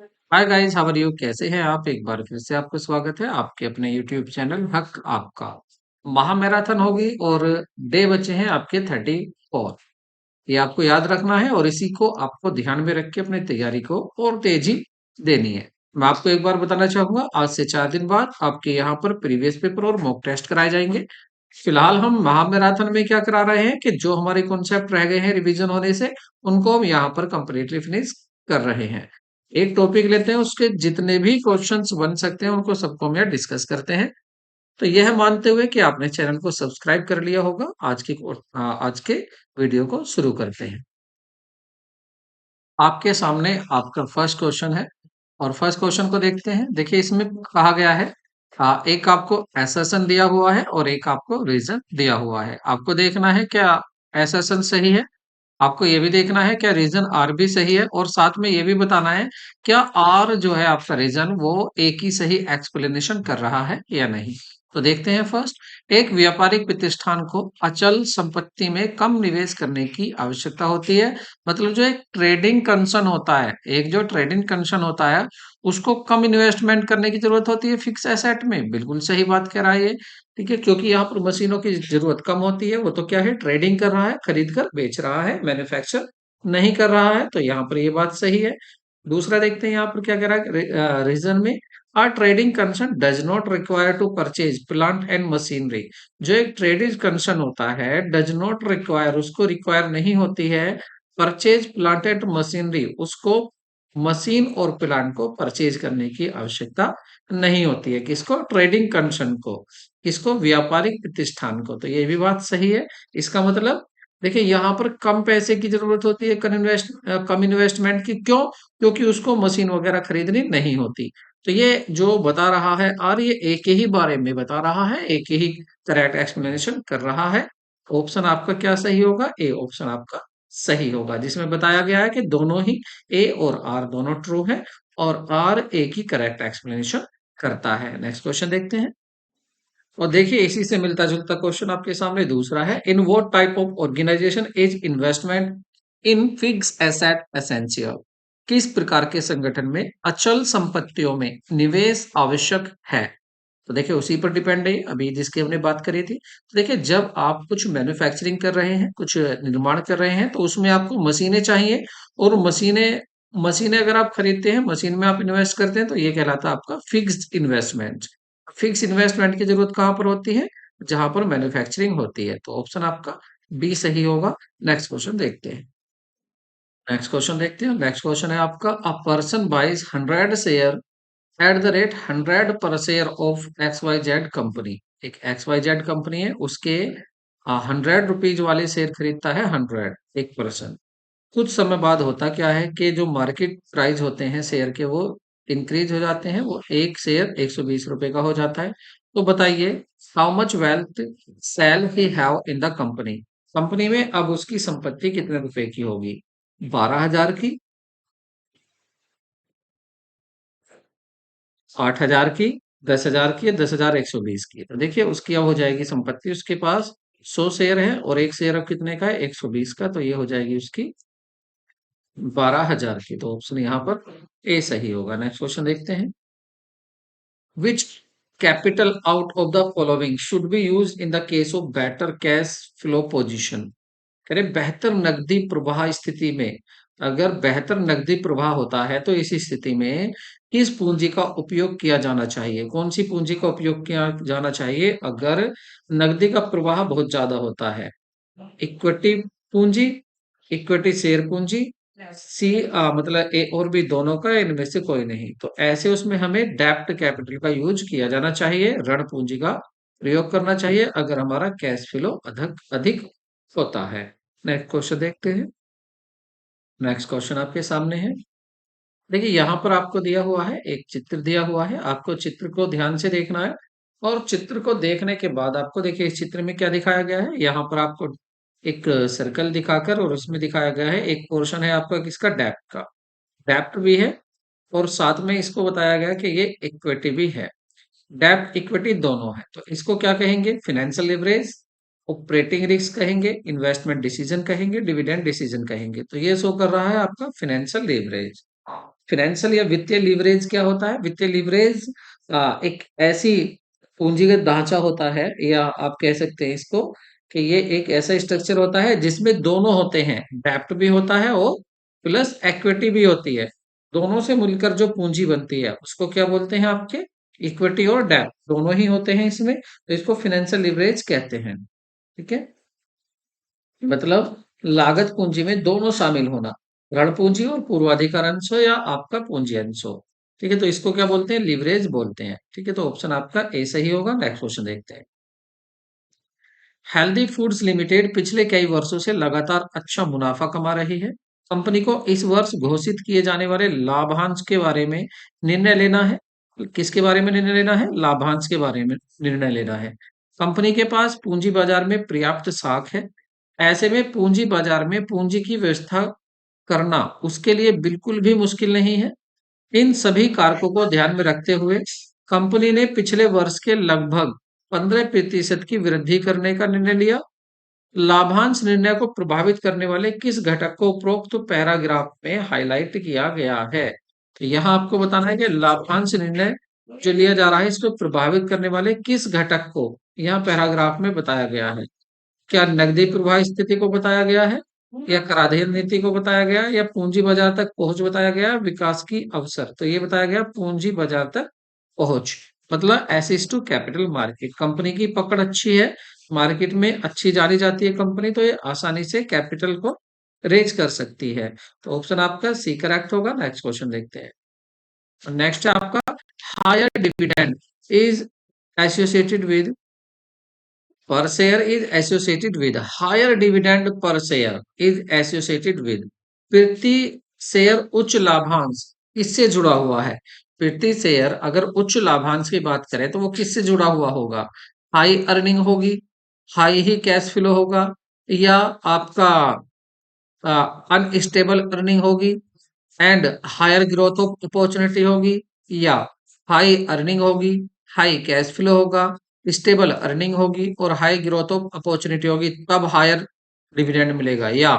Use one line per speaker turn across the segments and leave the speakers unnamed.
Hi guys, how are you? कैसे हैं आप? एक बार फिर से आपका स्वागत है आपके अपने यूट्यूब चैनल हक आपका। महामैराथन होगी और डे बचे हैं आपके 34। ये आपको याद रखना है और इसी को आपको ध्यान में रख के अपनी तैयारी को और तेजी देनी है। मैं आपको एक बार बताना चाहूंगा, आज से 4 दिन बाद आपके यहाँ पर प्रीवियस पेपर और मॉक टेस्ट कराए जाएंगे। फिलहाल हम महामैराथन में क्या करा रहे हैं कि जो हमारे कॉन्सेप्ट रह गए हैं रिवीजन होने से, उनको हम यहाँ पर कंप्लीटली फिनिश कर रहे हैं। एक टॉपिक लेते हैं, उसके जितने भी क्वेश्चंस बन सकते हैं उनको सबको हम यहाँ डिस्कस करते हैं। तो यह मानते हुए कि आपने चैनल को सब्सक्राइब कर लिया होगा, आज के वीडियो को शुरू करते हैं। आपके सामने आपका फर्स्ट क्वेश्चन है और फर्स्ट क्वेश्चन को देखते हैं। देखिए, इसमें कहा गया है एक आपको एसेशन दिया हुआ है और एक आपको रीजन दिया हुआ है। आपको देखना है क्या एसेशन सही है, आपको ये भी देखना है क्या रीजन आर भी सही है, और साथ में ये भी बताना है क्या आर जो है आपका रीजन वो एक ही सही एक्सप्लेनेशन कर रहा है या नहीं। तो देखते हैं फर्स्ट। एक व्यापारिक प्रतिष्ठान को अचल संपत्ति में कम निवेश करने की आवश्यकता होती है। मतलब जो एक ट्रेडिंग कंसर्न होता है, एक जो ट्रेडिंग कंसर्न होता है, उसको कम इन्वेस्टमेंट करने की जरूरत होती है फिक्स एसेट में। बिल्कुल सही बात कह रहा है ये। ठीक है, क्योंकि यहाँ पर मशीनों की जरूरत कम होती है। वो तो क्या है, ट्रेडिंग कर रहा है, खरीद कर बेच रहा है, मैन्युफैक्चर नहीं कर रहा है। तो यहाँ पर ये बात सही है। दूसरा देखते हैं यहाँ पर क्या कह रहा है रीजन में। Our trading concern does not require to purchase plant and machinery. जो एक ट्रेडिंग कंसर्न होता है, डज नॉट रिक्वायर, उसको रिक्वायर नहीं होती है परचेज प्लांट एंड मशीनरी, उसको मशीन और प्लांट को परचेज करने की आवश्यकता नहीं होती है। किसको? ट्रेडिंग कंसर्न को। किसको? व्यापारिक प्रतिष्ठान को। तो ये भी बात सही है। इसका मतलब देखिए, यहाँ पर कम पैसे की जरूरत होती है, कम इन्वेस्टमेंट की। क्यों? क्योंकि उसको मशीन वगैरह खरीदनी नहीं होती। तो ये जो बता रहा है और ये एक ही बारे में बता रहा है, एक ही करेक्ट एक्सप्लेनेशन कर रहा है। ऑप्शन आपका क्या सही होगा? ए ऑप्शन आपका सही होगा, जिसमें बताया गया है कि दोनों ही ए और आर दोनों ट्रू है और आर एक ही करेक्ट एक्सप्लेनेशन करता है। नेक्स्ट क्वेश्चन देखते हैं। और देखिए, इसी से मिलता जुलता क्वेश्चन आपके सामने दूसरा है। In what type of organization is investment in fix asset essential. किस प्रकार के संगठन में अचल संपत्तियों में निवेश आवश्यक है? तो देखिए, उसी पर डिपेंड है अभी जिसकी हमने बात करी थी। तो देखिए, जब आप कुछ मैन्युफैक्चरिंग कर रहे हैं, कुछ निर्माण कर रहे हैं, तो उसमें आपको मशीनें चाहिए। और मशीनें मशीनें अगर आप खरीदते हैं, मशीन में आप इन्वेस्ट करते हैं, तो ये कहलाता है आपका फिक्स्ड इन्वेस्टमेंट। फिक्स इन्वेस्टमेंट की जरूरत कहाँ पर होती है? जहां पर मैन्युफैक्चरिंग होती है। तो ऑप्शन आपका बी सही होगा। नेक्स्ट क्वेश्चन देखते हैं। नेक्स्ट क्वेश्चन है आपका, a person buys 100 share at the rate 100 पर share of X Y Z company. एक एक्स वाई जेड कंपनी है, उसके 100 रुपीज वाले शेयर खरीदता है 100, एक पर्सन। कुछ समय बाद होता क्या है कि जो मार्केट प्राइस होते हैं शेयर के, वो इंक्रीज हो जाते हैं, वो एक शेयर 120 रुपए का हो जाता है। तो बताइए, how much wealth shall he have in the company. Company में अब उसकी संपत्ति कितने रुपए की होगी? 12,000 की, 8,000 की, 10,000 की, या 10,120 की? तो देखिए, उसकी अब हो जाएगी संपत्ति, उसके पास 100 शेयर है और एक शेयर अब कितने का है? 120 का। तो ये हो जाएगी उसकी 12,000 की। तो ऑप्शन यहाँ पर ए सही होगा। नेक्स्ट क्वेश्चन देखते हैं। Which capital out of the following should be use in the case of better cash flow position. कह रहे बेहतर नकदी प्रवाह स्थिति में, अगर बेहतर नकदी प्रवाह होता है तो इस स्थिति में किस पूंजी का उपयोग किया जाना चाहिए? कौन सी पूंजी का उपयोग किया जाना चाहिए अगर नकदी का प्रवाह बहुत ज्यादा होता है? इक्विटी पूंजी, इक्विटी शेयर पूंजी, सी मतलब ए और बी दोनों का, इनमें से कोई नहीं। तो ऐसे उसमें हमें डेप्ट कैपिटल का यूज किया जाना चाहिए, ऋण पूंजी का प्रयोग करना चाहिए अगर हमारा कैश फ्लो अधिक अधिक होता है। नेक्स्ट क्वेश्चन देखते हैं। नेक्स्ट क्वेश्चन आपके सामने है। देखिए, यहाँ पर आपको दिया हुआ है, एक चित्र दिया हुआ है, आपको चित्र को ध्यान से देखना है। और चित्र को देखने के बाद आपको देखिए इस चित्र में क्या दिखाया गया है। यहाँ पर आपको एक सर्कल दिखाकर, और उसमें दिखाया गया है एक पोर्शन है आपका किसका? डेप्ट का। डेप्ट भी है और साथ में इसको बताया गया है कि ये इक्विटी भी है। डेप्ट इक्विटी दोनों है। तो इसको क्या कहेंगे? फाइनेंशियल लिवरेज, ऑपरेटिंग रिस्क कहेंगे, इन्वेस्टमेंट डिसीजन कहेंगे, डिविडेंड डिसीजन कहेंगे। तो ये शो कर रहा है आपका फाइनेंशियल लिवरेज। फाइनेंशियल या वित्तीय लीवरेज क्या होता है? वित्तीय लीवरेज एक ऐसी पूंजीगत ढांचा होता है, या आप कह सकते हैं इसको कि ये एक ऐसा स्ट्रक्चर होता है जिसमें दोनों होते हैं, डेप्ट भी होता है और प्लस इक्विटी भी होती है। दोनों से मिलकर जो पूंजी बनती है उसको क्या बोलते हैं आपके? इक्विटी और डेप्ट दोनों ही होते हैं इसमें, तो इसको फाइनेंशियल लीवरेज कहते हैं। ठीक है, मतलब लागत पूंजी में दोनों शामिल होना, ऋण पूंजी और पूर्वाधिकार अंश हो या आपका पूंजी अंश हो। ठीक है, तो इसको क्या बोलते हैं? लीवरेज बोलते हैं। ठीक है, तो ऑप्शन आपका ए सही होगा। नेक्स्ट क्वेश्चन देखते हैं। हेल्दी फूड्स लिमिटेड पिछले कई वर्षों से लगातार अच्छा मुनाफा कमा रही है। कंपनी को इस वर्ष घोषित किए जाने वाले लाभांश के बारे में निर्णय लेना है। किसके बारे में निर्णय लेना है? लाभांश के बारे में निर्णय लेना है। कंपनी के पास पूंजी बाजार में पर्याप्त साख है। ऐसे में पूंजी बाजार में पूंजी की व्यवस्था करना उसके लिए बिल्कुल भी मुश्किल नहीं है। इन सभी कारकों को ध्यान में रखते हुए कंपनी ने पिछले वर्ष के लगभग 15% की वृद्धि करने का निर्णय लिया। लाभांश निर्णय को प्रभावित करने वाले किस घटक को उपरोक्त पैराग्राफ में हाईलाइट किया गया है? तो यहाँ आपको बताना है कि लाभांश निर्णय जो लिया जा रहा है इसको प्रभावित करने वाले किस घटक को यहाँ पैराग्राफ में बताया गया है। क्या नकदी प्रवाह स्थिति को बताया गया है, या कराधान नीति को बताया गया है, या पूंजी बाजार तक पहुंच बताया गया है, विकास की अवसर? तो ये बताया गया पूंजी बाजार तक पहुंच, मतलब access to capital market. Company की पकड़ अच्छी है, मार्केट में अच्छी जानी जाती है कंपनी, तो ये आसानी से कैपिटल को रेज कर सकती है। तो ऑप्शन आपका सी करेक्ट होगा। नेक्स्ट क्वेश्चन देखते हैं। नेक्स्ट है आपका, higher dividend is associated with per share is associated with higher dividend per share is associated with प्रति शेयर उच्च लाभांश किससे जुड़ा हुआ है? प्रति शेयर अगर उच्च लाभांश की बात करें तो वो किससे जुड़ा हुआ होगा? हाई अर्निंग होगी, हाई ही कैश फ्लो होगा, या आपका अनस्टेबल अर्निंग होगी and higher growth of opportunity होगी, या हाई अर्निंग होगी, हाई कैश फ्लो होगा, स्टेबल अर्निंग होगी और हाई ग्रोथ ऑफ अपॉर्चुनिटी होगी, तब हायर डिविडेंड मिलेगा। या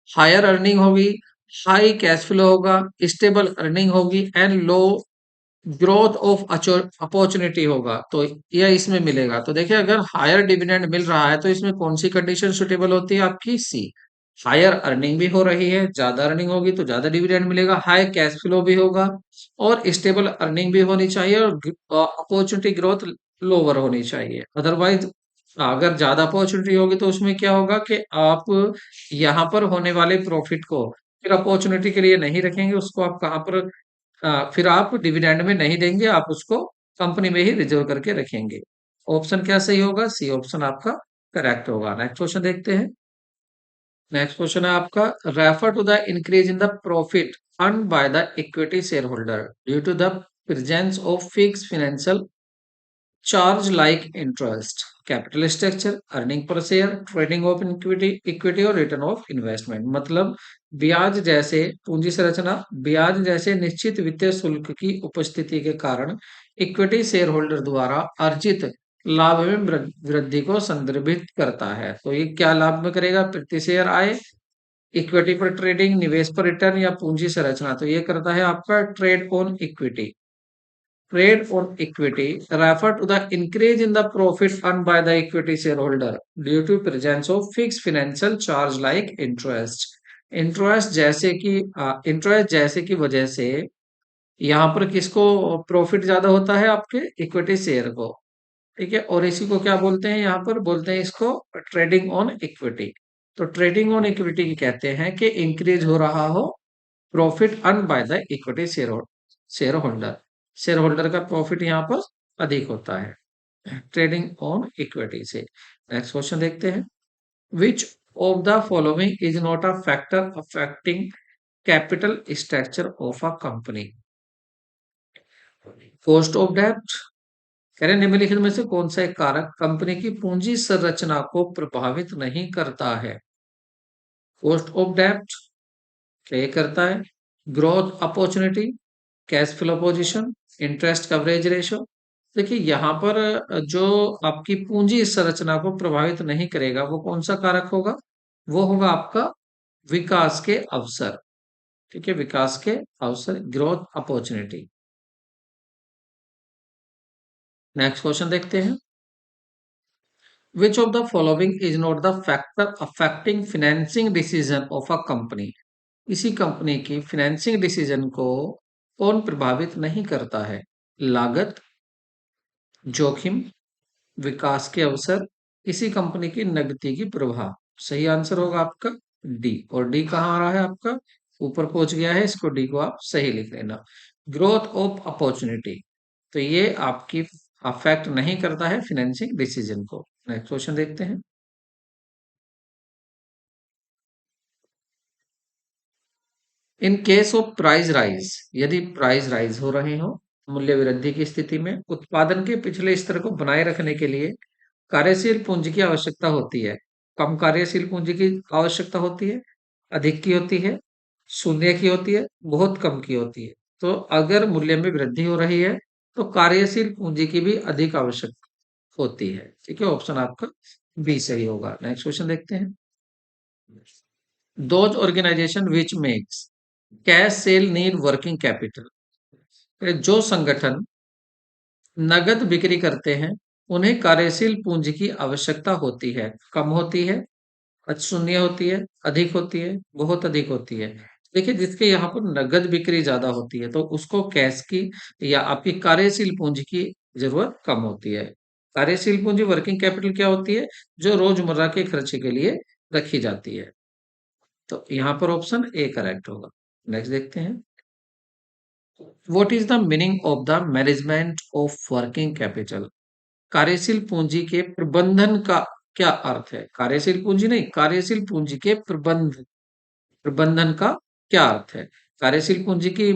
हायर अर्निंग होगी, हाई कैश फ्लो होगा, स्टेबल अर्निंग होगी and low growth of opportunity होगा, तो यह इसमें मिलेगा। तो देखिए, अगर हायर डिविडेंड मिल रहा है तो इसमें कौन सी कंडीशन सुटेबल होती है? आपकी सी। हायर अर्निंग भी हो रही है, ज्यादा अर्निंग होगी तो ज्यादा डिविडेंड मिलेगा, हाई कैश फ्लो भी होगा और स्टेबल अर्निंग भी होनी चाहिए, और अपॉर्चुनिटी ग्रोथ लोअर होनी चाहिए। अदरवाइज अगर ज्यादा अपॉर्चुनिटी होगी तो उसमें क्या होगा कि आप यहाँ पर होने वाले प्रॉफिट को फिर अपॉर्चुनिटी के लिए नहीं रखेंगे, उसको आप कहाँ पर फिर आप डिविडेंड में नहीं देंगे, आप उसको कंपनी में ही रिजर्व करके रखेंगे। ऑप्शन क्या सही होगा? सी ऑप्शन आपका करेक्ट होगा। नेक्स्ट क्वेश्चन देखते हैं। नेक्स्ट क्वेश्चन है आपका, refer to the increase in the profit earn by the equity share holder due to the presence of fix financial charge like interest, capital structure, earning per share, trading of equity और return of investment. मतलब ब्याज जैसे पूंजी संरचना, ब्याज जैसे निश्चित वित्तीय शुल्क की उपस्थिति के कारण इक्विटी शेयर होल्डर द्वारा अर्जित लाभ में वृद्धि को संदर्भित करता है। तो ये क्या लाभ में करेगा? प्रति शेयर आय, इक्विटी पर ट्रेडिंग, निवेश पर रिटर्न, या पूंजी संरचना। तो ये करता है आपका trade on equity. Trade on equity refer to the increase in the profit earned by the equity shareholder due to presence of fixed financial charge like interest. Interest जैसे की वजह से यहाँ पर किसको प्रॉफिट ज्यादा होता है? आपके इक्विटी शेयर को। ठीक है, और इसी को क्या बोलते हैं? यहाँ पर बोलते हैं इसको ट्रेडिंग ऑन इक्विटी। तो ट्रेडिंग ऑन इक्विटी कहते हैं कि इंक्रीज हो रहा हो profit earn by the equity share holder, share holder का प्रॉफिट यहाँ पर अधिक होता है ट्रेडिंग ऑन इक्विटी से। नेक्स्ट क्वेश्चन देखते हैं। Which of the following is not a factor affecting capital structure of a company? Cost of डेब्ट, कह रहे निम्नलिखित में से कौन सा एक कारक कंपनी की पूंजी संरचना को प्रभावित नहीं करता है? कॉस्ट ऑफ डेब्ट क्या करता है? Growth opportunity, cash flow position, interest coverage ratio. देखिए यहाँ पर जो आपकी पूंजी संरचना को प्रभावित नहीं करेगा वो कौन सा कारक होगा? वो होगा आपका विकास के अवसर। ठीक है, विकास के अवसर, ग्रोथ अपॉर्चुनिटी। नेक्स्ट क्वेश्चन देखते हैं। Which of the following is not the factor affecting financing decision of a company. किसी कंपनी की फाइनेंसिंग डिसीजन को कौन प्रभावित नहीं करता है? लागत, जोखिम, विकास के अवसर, किसी कंपनी की नगदी की प्रवाह। सही आंसर होगा आपका डी। और डी कहाँ आ रहा है आपका? ऊपर पहुंच गया है, इसको डी को आप सही लिख लेना। ग्रोथ ऑफ अपॉर्चुनिटी, तो ये आपकी अफेक्ट नहीं करता है फाइनेंसिंग डिसीजन को। नेक्स्ट क्वेश्चन देखते हैं। In case of price rise, यदि प्राइस राइज हो रहे हो, मूल्य वृद्धि की स्थिति में उत्पादन के पिछले स्तर को बनाए रखने के लिए कार्यशील पूंजी की आवश्यकता होती है। कम कार्यशील पूंजी की आवश्यकता होती है, अधिक की होती है, शून्य की होती है, बहुत कम की होती है। तो अगर मूल्य में वृद्धि हो रही है तो कार्यशील पूंजी की भी अधिक आवश्यकता होती है। ठीक है, ऑप्शन आपका बी सही होगा। नेक्स्ट क्वेश्चन देखते हैं। Those organization which makes cash sale need working capital, जो संगठन नगद बिक्री करते हैं उन्हें कार्यशील पूंजी की आवश्यकता होती है। कम होती है, शून्य होती है, अधिक होती है, बहुत अधिक होती है। देखिए, जिसके यहाँ पर नगद बिक्री ज्यादा होती है तो उसको कैश की या आपकी कार्यशील पूंजी की जरूरत कम होती है। कार्यशील पूंजी वर्किंग कैपिटल क्या होती है? जो रोजमर्रा के खर्चे के लिए रखी जाती है। तो यहाँ पर ऑप्शन ए करेक्ट होगा। नेक्स्ट देखते हैं। What is the meaning of the management of working capital. कार्यशील पूंजी के प्रबंधन का क्या अर्थ है? कार्यशील पूंजी नहीं, कार्यशील पूंजी के प्रबंधन का क्या अर्थ है? कार्यशील पूंजी की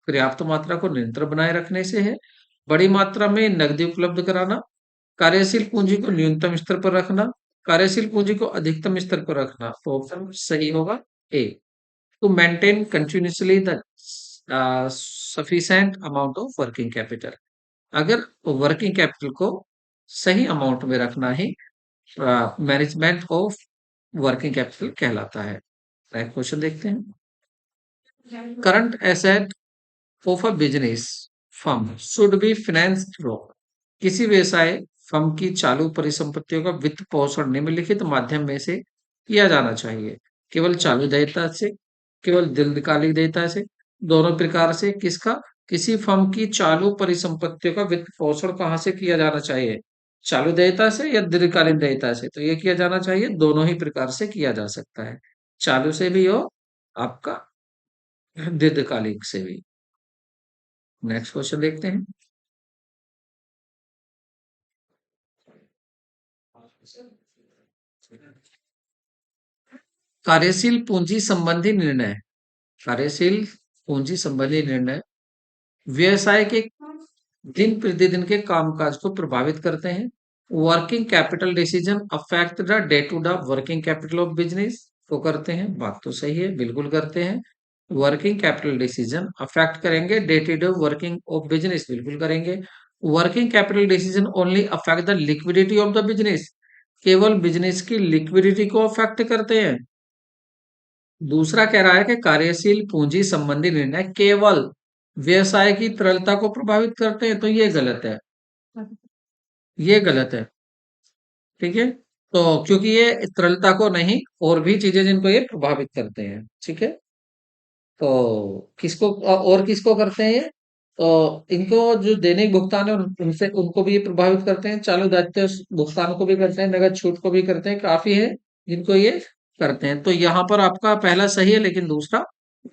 पर्याप्त मात्रा को निरंतर बनाए रखने से है, बड़ी मात्रा में नकदी उपलब्ध कराना, कार्यशील पूंजी को न्यूनतम स्तर पर रखना, कार्यशील पूंजी को अधिकतम स्तर पर रखना। तो ऑप्शन सही होगा A, to maintain continuously the sufficient amount of working capital. अगर वर्किंग कैपिटल को सही अमाउंट में रखना ही मैनेजमेंट ऑफ वर्किंग कैपिटल कहलाता है। नेक्स्ट क्वेश्चन देखते हैं। Current asset of a business firm should be financed through, किसी व्यवसाय फर्म की चालू परिसंपत्तियों का वित्त पोषण निम्नलिखित माध्यम में से किया जाना चाहिए। केवल चालू देयता से, केवल दीर्घकालिक देयता से, दोनों प्रकार से। किसका? किसी फर्म की चालू परिसंपत्तियों का वित्त पोषण कहाँ से किया जाना चाहिए? चालू देयता से या दीर्घकालीन देयता से? तो ये किया जाना चाहिए, दोनों ही प्रकार से किया जा सकता है। चालू से भी हो, आपका दीर्घकालिक से भी। नेक्स्ट क्वेश्चन देखते हैं। कार्यशील पूंजी संबंधी निर्णय, कार्यशील पूंजी संबंधी निर्णय व्यवसाय के दिन प्रतिदिन के कामकाज को प्रभावित करते हैं। Working capital decision affect the day to day working capital of business, को करते हैं। बात तो सही है, बिल्कुल करते हैं। वर्किंग कैपिटल डिसीजन अफेक्ट करेंगे day to day working of business, बिल्कुल करेंगे। Working capital decision only affect the liquidity of the business, केवल बिजनेस की लिक्विडिटी को अफेक्ट करते हैं। दूसरा कह रहा है कि कार्यशील पूंजी संबंधी निर्णय केवल व्यवसाय की तरलता को प्रभावित करते हैं, तो ये गलत है, ये गलत है। ठीक है, तो क्योंकि ये तरलता को नहीं, और भी चीजें जिनको ये प्रभावित करते हैं। ठीक है, तो किसको और किसको करते हैं ये? तो इनको जो दैनिक भुगतान है उनसे, उनको भी ये प्रभावित करते हैं, चालू दायित्व भुगतान को भी करते हैं, नगद छूट को भी करते हैं। काफी है जिनको ये करते हैं। तो यहाँ पर आपका पहला सही है लेकिन दूसरा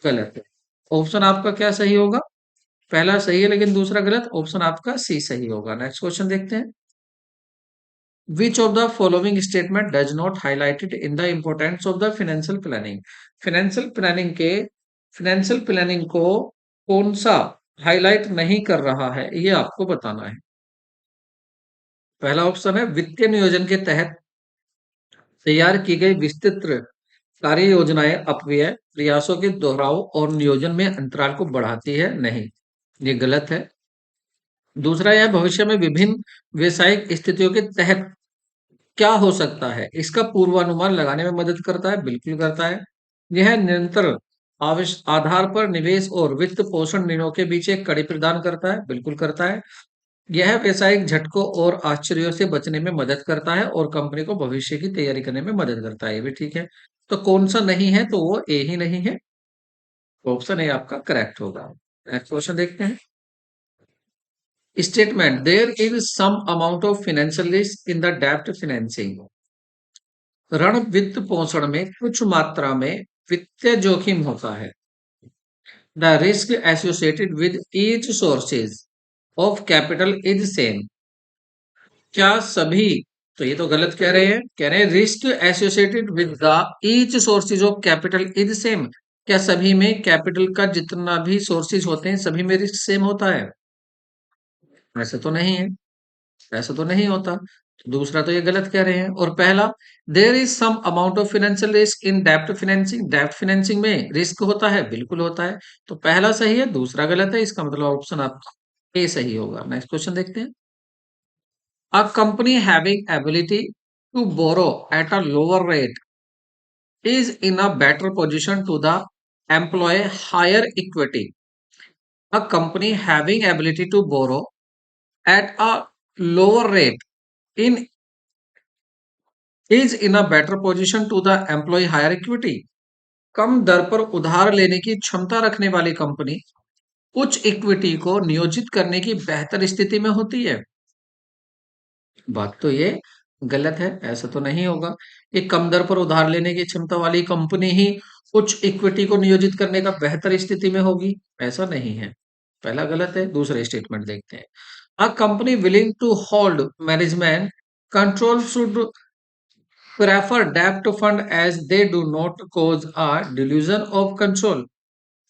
गलत है। ऑप्शन आपका क्या सही होगा? पहला सही है लेकिन दूसरा गलत। ऑप्शन आपका सी सही होगा। नेक्स्ट क्वेश्चन देखते हैं। Which of the following statement does not highlighted in the importance of the financial planning? Financial planning के, फाइनेंशियल प्लानिंग को कौन सा हाईलाइट नहीं कर रहा है, ये आपको बताना है। पहला ऑप्शन है वित्तीय नियोजन के तहत तैयार की गई विस्तृत कार्य योजनाएं अपव्यय प्रयासों के दोहराव और नियोजन में अंतराल को बढ़ाती है, नहीं, ये गलत है। दूसरा, यह भविष्य में विभिन्न व्यवसायिक स्थितियों के तहत क्या हो सकता है, इसका पूर्वानुमान लगाने में मदद करता है, बिल्कुल करता है। यह निरंतर आधार पर निवेश और वित्त पोषण निर्णयों के बीच एक कड़ी प्रदान करता है, बिल्कुल करता है। यह व्यावसायिक झटकों और आश्चर्यों से बचने में मदद करता है और कंपनी को भविष्य की तैयारी करने में मदद करता है, ये भी ठीक है। तो कौन सा नहीं है, तो वो ए ही नहीं है। ऑप्शन ए आपका करेक्ट होगा। नेक्स्ट क्वेश्चन देखते हैं। Statement, there is some amount of financial risk in the डेब्ट फाइनेंसिंग। ऋण वित्त पोषण में कुछ मात्रा में वित्तीय जोखिम होता है। The risk associated with each sources of capital is same. क्या सभी, तो ये तो गलत कह रहे हैं, कह रहे हैं risk associated with the each sources of capital is same. क्या सभी में कैपिटल का जितना भी सोर्सेज होते हैं सभी में रिस्क सेम होता है? ऐसा तो नहीं है, ऐसा तो नहीं होता। तो दूसरा तो ये गलत कह रहे हैं। और पहला, there is some amount of financial risk in डेब्ट फाइनेंसिंग। डेब्ट फाइनेंसिंग में रिस्क होता है, बिल्कुल होता है। तो पहला सही है, दूसरा गलत है। इसका मतलब ऑप्शन आपका ए सही होगा। नेक्स्ट क्वेश्चन देखते हैं। A company having ability to borrow at a lower rate is in a better position to the employ higher equity. A company having ability to borrow at a lower rate in is in a better position to the employ higher equity. कम दर पर उधार लेने की क्षमता रखने वाली company उच्च equity को नियोजित करने की बेहतर स्थिति में होती है। बात तो ये गलत है, ऐसा तो नहीं होगा। ये कम दर पर उधार लेने की क्षमता वाली कंपनी ही उच्च इक्विटी को नियोजित करने का बेहतर स्थिति में होगी, ऐसा नहीं है। पहला गलत है। दूसरे स्टेटमेंट देखते हैं। A company willing to hold management control should prefer डेब्ट fund as they do not cause a dilution of control.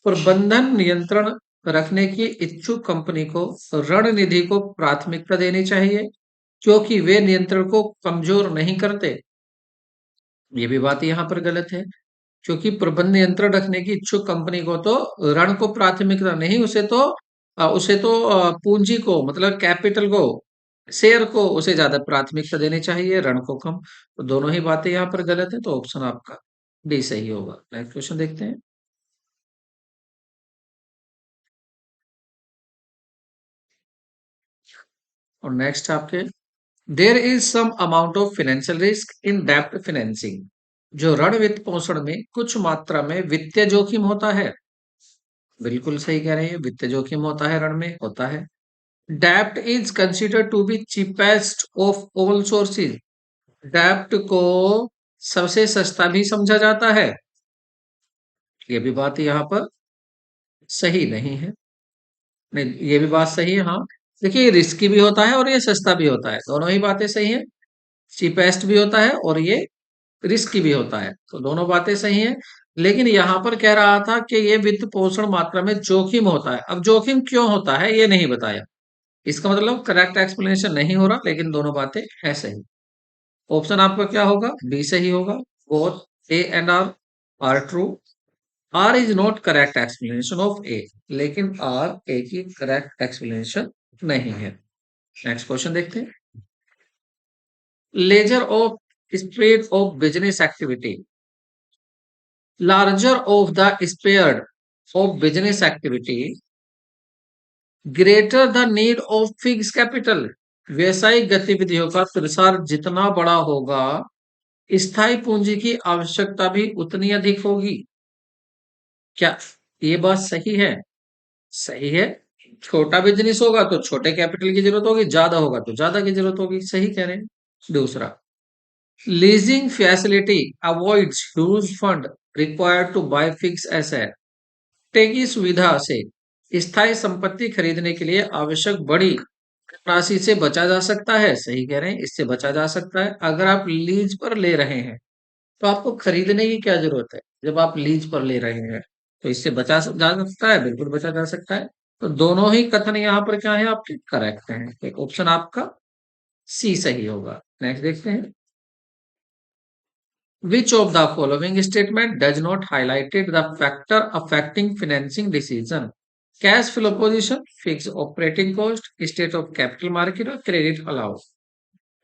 प्रबंधन नियंत्रण रखने की इच्छुक कंपनी को ऋण निधि को प्राथमिकता देनी चाहिए क्योंकि वे नियंत्रण को कमजोर नहीं करते। ये भी बात यहाँ पर गलत है, क्योंकि प्रबंध नियंत्रण रखने की इच्छुक कंपनी को तो ऋण को प्राथमिकता नहीं, उसे तो पूंजी को मतलब कैपिटल को, शेयर को उसे ज्यादा प्राथमिकता देनी चाहिए, ऋण को कम। तो दोनों ही बातें यहाँ पर गलत है, तो ऑप्शन आपका डी सही होगा। नेक्स्ट क्वेश्चन देखते हैं। और नेक्स्ट आपके, there is some amount of financial risk in डेब्ट फाइनेंसिंग। जो ऋण वित्त पोषण में कुछ मात्रा में वित्तीय जोखिम होता है। बिल्कुल सही कह रहे हैं, वित्तीय जोखिम होता है, ऋण में होता है। डेब्ट is considered to be cheapest of all sources. डेब्ट को सबसे सस्ता भी समझा जाता है। ये भी बात यहाँ पर सही नहीं है। नहीं, ये भी बात सही है, हाँ। देखिए, रिस्की भी होता है और ये सस्ता भी होता है, दोनों ही बातें सही है। चीपेस्ट भी होता है और ये रिस्की भी होता है, तो दोनों बातें सही हैं। लेकिन यहाँ पर कह रहा था कि ये वित्त पोषण मात्रा में जोखिम होता है। अब जोखिम क्यों होता है ये नहीं बताया। इसका मतलब करेक्ट एक्सप्लेनेशन नहीं हो रहा, लेकिन दोनों बातें है सही। ऑप्शन आपका क्या होगा? बी सही होगा। Both A and R are true. R is not correct explanation of A, लेकिन आर ए की करेक्ट एक्सप्लेनेशन नहीं है। नेक्स्ट क्वेश्चन देखते हैं। Laser of spread of business activity. Larger of the sphere of business activity, greater the need of fixed capital। व्यवसायिक गतिविधियों का प्रसार जितना बड़ा होगा, स्थायी पूंजी की आवश्यकता भी उतनी अधिक होगी। क्या ये बात सही है? सही है। छोटा बिजनेस होगा तो छोटे कैपिटल की जरूरत होगी, ज्यादा होगा तो ज्यादा की जरूरत होगी, सही कह रहे हैं। दूसरा, leasing facility avoids huge fund required to buy fix asset. की सुविधा से स्थायी संपत्ति खरीदने के लिए आवश्यक बड़ी राशि से बचा जा सकता है, सही कह रहे हैं, इससे बचा जा सकता है। अगर आप लीज पर ले रहे हैं तो आपको खरीदने की क्या जरूरत है, जब आप लीज पर ले रहे हैं, तो इससे जा सकता है, बिल्कुल बचा जा सकता है। तो दोनों ही कथन यहाँ पर क्या है आपके करेक्ट हैं, एक ऑप्शन आपका सी सही होगा। नेक्स्ट देखते हैं। Which of the following statement does not highlighted the factor affecting financing decision? Cash flow position, fixed operating cost, state of capital market और credit allow।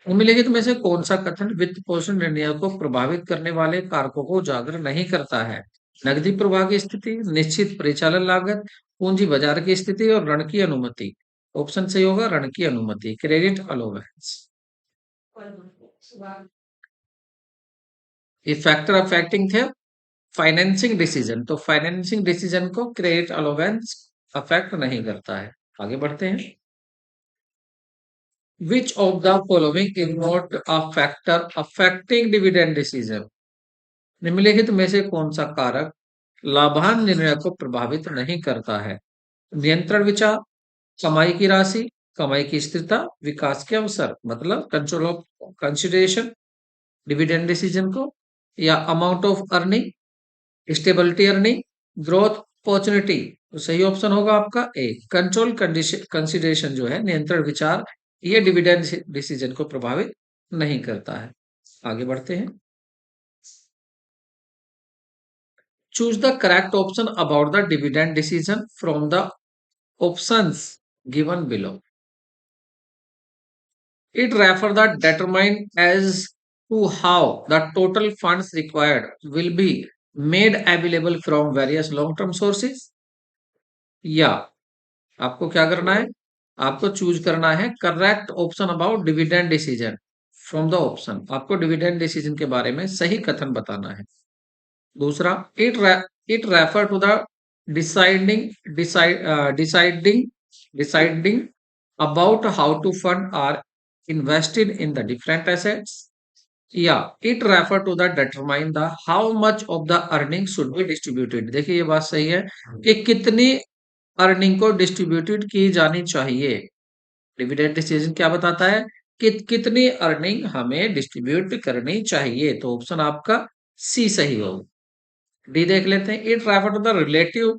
निम्नलिखित में से कौन सा कथन वित्त पोषण निर्णय को प्रभावित करने वाले कारकों को उजागर नहीं करता है? नकदी प्रवाह की स्थिति, निश्चित परिचालन लागत, पूंजी बाजार की स्थिति और ऋण की अनुमति। ऑप्शन सही होगा ऋण की अनुमति, क्रेडिट अलोवेंस। ये फैक्टर अफेक्टिंग थे फाइनेंसिंग डिसीजन, तो फाइनेंसिंग डिसीजन को क्रेडिट अलोवेंस अफेक्ट नहीं करता है। आगे बढ़ते हैं। Which of the following is not a factor affecting dividend decision. निम्नलिखित में से कौन सा कारक लाभांश निर्णय को प्रभावित नहीं करता है? नियंत्रण विचार, कमाई की राशि, कमाई की स्थिरता, विकास के अवसर, मतलब control of consideration dividend decision को, या amount of earning, stability earning, growth opportunity. तो सही ऑप्शन होगा आपका ए, कंट्रोल कंडीशन कंसिडरेशन जो है नियंत्रण विचार, ये डिविडेंड डिसीजन को प्रभावित नहीं करता है। आगे बढ़ते हैं। Choose the correct option about the dividend decision from the options given below. It refer that determine as to how the total funds required will be made available from various long-term sources, या आपको क्या करना है, आपको choose करना है correct option about dividend decision from the option. आपको dividend decision के बारे में सही कथन बताना है। दूसरा, it refer to the deciding deciding deciding about how to fund are invested in the different assets, या it refer to the determine the how much of the earning should be distributed। देखिए ये बात सही है कि कितनी earning को distributed की जानी चाहिए। डिविडेंड डिसीजन क्या बताता है कि कितनी अर्निंग हमें डिस्ट्रीब्यूट करनी चाहिए, तो ऑप्शन आपका सी सही होगा। डी देख लेते हैं। It refer to the relative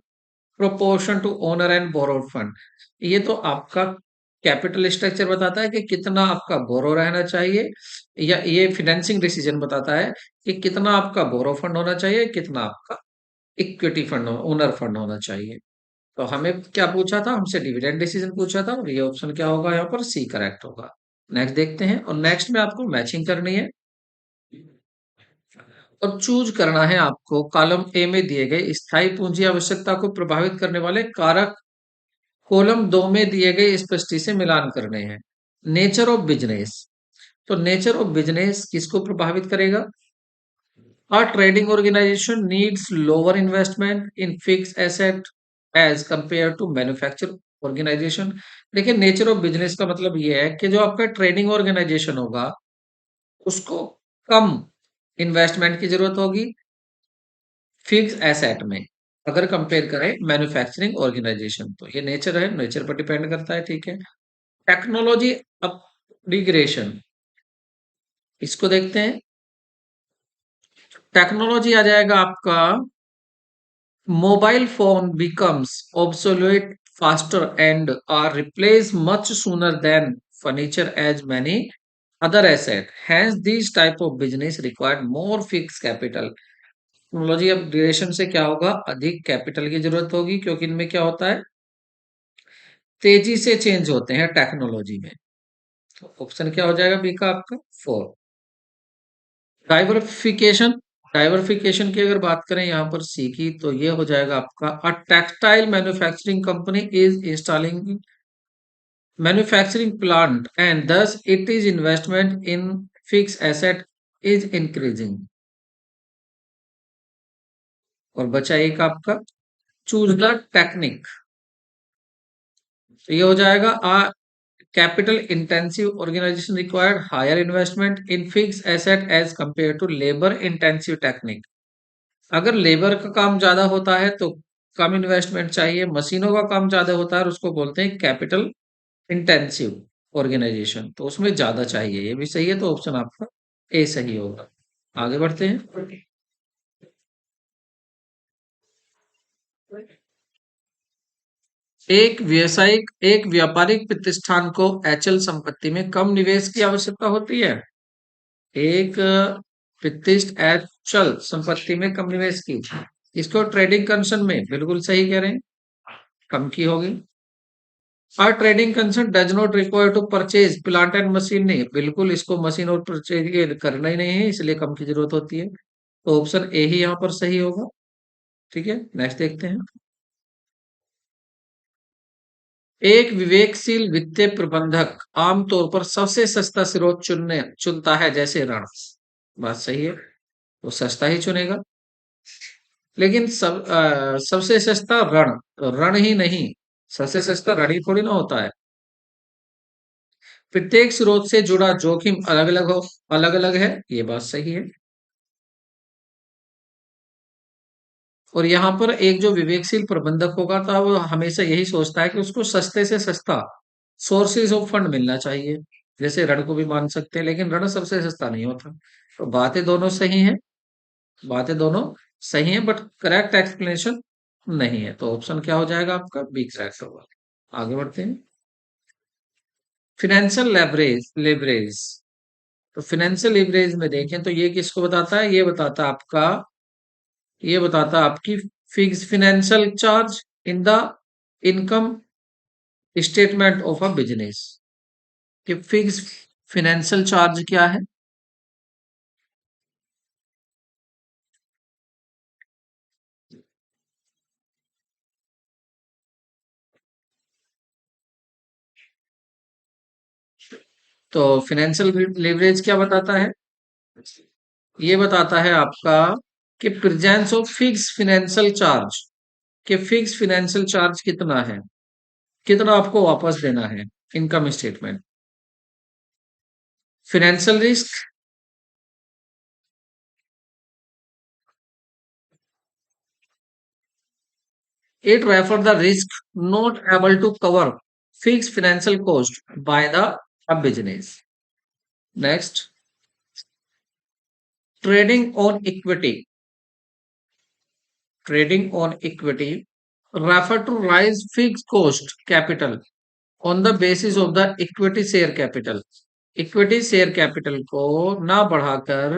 proportion to owner and borrowed fund. ये तो आपका कैपिटल स्ट्रक्चर बताता है कि कितना आपका बोरो रहना चाहिए, या ये फाइनेंसिंग डिसीजन बताता है कि कितना आपका बोरो फंड होना चाहिए, कितना आपका इक्विटी फंड ओनर फंड होना चाहिए। तो हमें क्या पूछा था, हमसे डिविडेंड डिसीजन पूछा था, और ये ऑप्शन क्या होगा यहाँ पर सी करेक्ट होगा। नेक्स्ट देखते हैं, और नेक्स्ट में आपको मैचिंग करनी है और चूज करना है आपको कॉलम ए में दिए गए स्थायी पूंजी आवश्यकता को प्रभावित करने वाले कारक कॉलम 2 में दिए गए स्पष्टी से मिलान करने हैं। नेचर ऑफ बिजनेस, तो नेचर ऑफ बिजनेस किसको प्रभावित करेगा? A trading organization needs lower investment in fixed asset as compared to manufacturing organization। देखिए नेचर ऑफ बिजनेस का मतलब ये है कि जो आपका ट्रेडिंग ऑर्गेनाइजेशन होगा उसको कम इन्वेस्टमेंट की जरूरत होगी फिक्स एसेट में, अगर कंपेयर करें मैन्युफैक्चरिंग ऑर्गेनाइजेशन। तो ये नेचर है, नेचर पर डिपेंड करता है, ठीक है। टेक्नोलॉजी अपग्रेडेशन, इसको देखते हैं। टेक्नोलॉजी आ जाएगा आपका mobile phone becomes obsolete faster and are replaced much sooner than furniture as many other asset, hence these type of business required more fixed capital। Technology upgradation से क्या होगा, अधिक कैपिटल की जरूरत होगी, क्योंकि इनमें क्या होता है तेजी से चेंज होते हैं टेक्नोलॉजी में। तो ऑप्शन क्या हो जाएगा बी का आपका फोर। डाइवर्सिफिकेशन, डाइवर्सिफिकेशन की अगर बात करें यहाँ पर सी की, तो ये हो जाएगा आपका a textile manufacturing company is installing manufacturing plant and thus it is investment in fix asset is increasing. और बचा एक आपका चूज द टेक्निक, तो ये हो जाएगा a capital intensive organization required higher investment in fix asset as compare to labour intensive technique. अगर labour का काम ज्यादा होता है तो कम इन्वेस्टमेंट चाहिए, मशीनों का काम ज्यादा होता है और उसको बोलते हैं कैपिटल इंटेंसिव ऑर्गेनाइजेशन, तो उसमें ज्यादा चाहिए। ये भी सही है, तो ऑप्शन आपका ए सही होगा। आगे बढ़ते हैं। एक व्यापारिक प्रतिष्ठान को अचल संपत्ति में कम निवेश की आवश्यकता होती है। एक प्रतिष्ठ अचल संपत्ति में कम निवेश की, इसको ट्रेडिंग कंसर्न में बिल्कुल सही कह रहे हैं, कम की होगी। Our trading concern does not require to purchase plant and machine, नहीं बिल्कुल, इसको मशीन और परचेज करना ही नहीं है, इसलिए कम की जरूरत होती है। तो ऑप्शन ए ही यहाँ पर सही होगा। ठीक है, नेक्स्ट देखते हैं। एक विवेकशील वित्तीय प्रबंधक आमतौर पर सबसे सस्ता स्रोत चुनता है, जैसे ऋण। बात सही है, वो सस्ता ही चुनेगा। लेकिन सबसे सस्ता ऋण, ऋण ही नहीं, सबसे सस्ता ऋण ही थोड़ी ना होता है। प्रत्येक स्रोत से जुड़ा जोखिम अलग अलग हो, अलग अलग है, ये बात सही है। और यहाँ पर एक जो विवेकशील प्रबंधक होगा तो वो हमेशा यही सोचता है कि उसको सस्ते से सस्ता सोर्सेज ऑफ फंड मिलना चाहिए। जैसे ऋण को भी मान सकते हैं, लेकिन ऋण सबसे सस्ता नहीं होता। तो बातें दोनों सही हैं, बातें दोनों सही हैं, बट करेक्ट एक्सप्लेनेशन नहीं है। तो ऑप्शन क्या हो जाएगा आपका? बी करेक्ट होगा। आगे बढ़ते हैं। फिनेंशियल लेवरेज, तो फिनेंशियल लीवरेज में देखें तो ये किसको बताता है? ये बताता है आपकी fix financial charge in the income statement of a business. कि फिक्स फिनेंशियल चार्ज क्या है? तो फिनेंशियल लीवरेज क्या बताता है? ये बताता है आपका कि presence of fix financial charge, कि फिक्स फिनेंशियल चार्ज कितना है, कितना आपको वापस देना है income statement. Financial risk, it refer the risk not able to cover fixed financial cost by the a business. Next, trading on equity. Trading on equity refer to rise fixed cost capital on the basis of the equity share capital. Equity share capital को ना बढ़ाकर